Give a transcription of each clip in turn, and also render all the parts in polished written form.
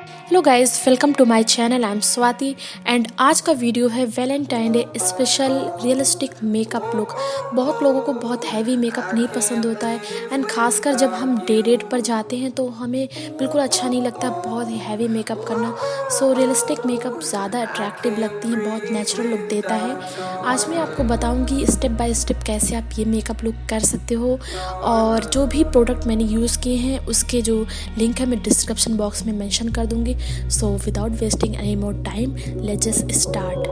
Hello guys, welcome to my channel. I am Swati and आज का video है Valentine Day special realistic makeup look. बहुत लोगों को बहुत हैवी मेकअप नहीं पसंद होता है एंड खासकर जब हम डेट पर जाते हैं तो हमें बिल्कुल अच्छा नहीं लगता बहुत ही हैवी मेकअप करना। सो रियलिस्टिक मेकअप ज़्यादा अट्रैक्टिव लगती है, बहुत नेचुरल लुक देता है। आज मैं आपको बताऊँगी स्टेप बाय स्टेप कैसे आप ये मेकअप लुक कर सकते हो, और जो भी प्रोडक्ट मैंने यूज़ किए हैं उसके जो लिंक है मैं डिस्क्रिप्शन बॉक्स में मेंशन कर दूँगी। So without wasting any more time, let's just start.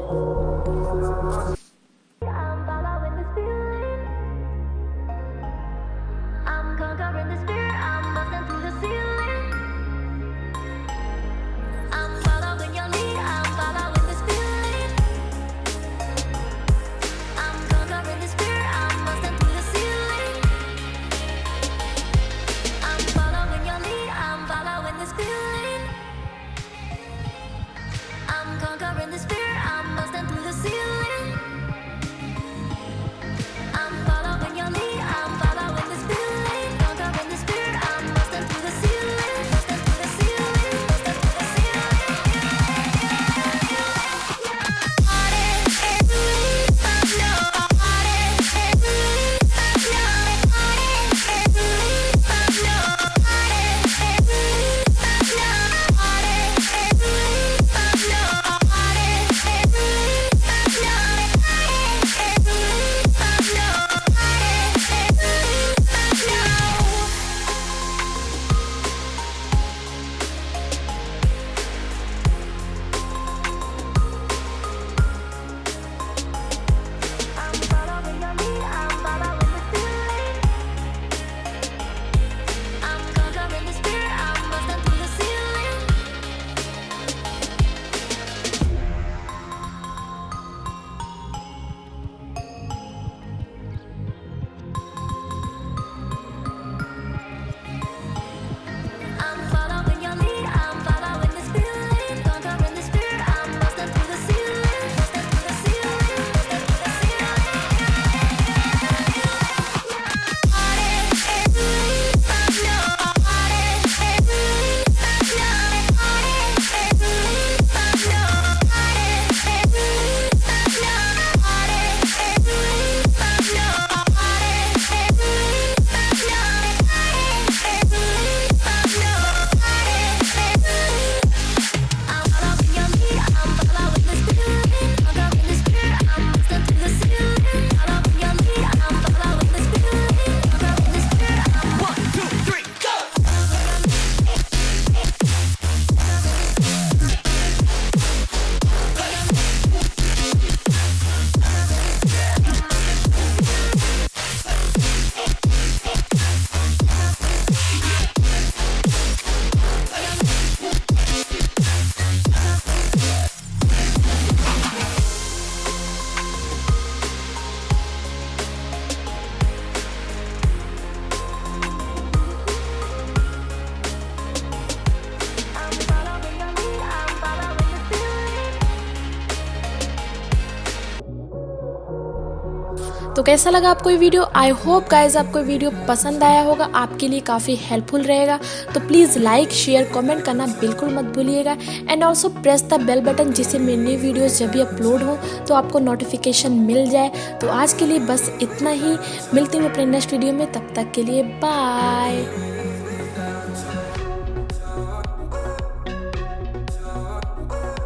तो कैसा लगा आपको ये वीडियो? आई होप गाइज आपको वीडियो पसंद आया होगा, आपके लिए काफ़ी हेल्पफुल रहेगा। तो प्लीज़ लाइक शेयर कमेंट करना बिल्कुल मत भूलिएगा and also press the bell button, जिससे मेरी न्यू वीडियोस जब भी अपलोड हो तो आपको नोटिफिकेशन मिल जाए। तो आज के लिए बस इतना ही, मिलती हूँ अपने नेक्स्ट वीडियो में, तब तक के लिए बाय।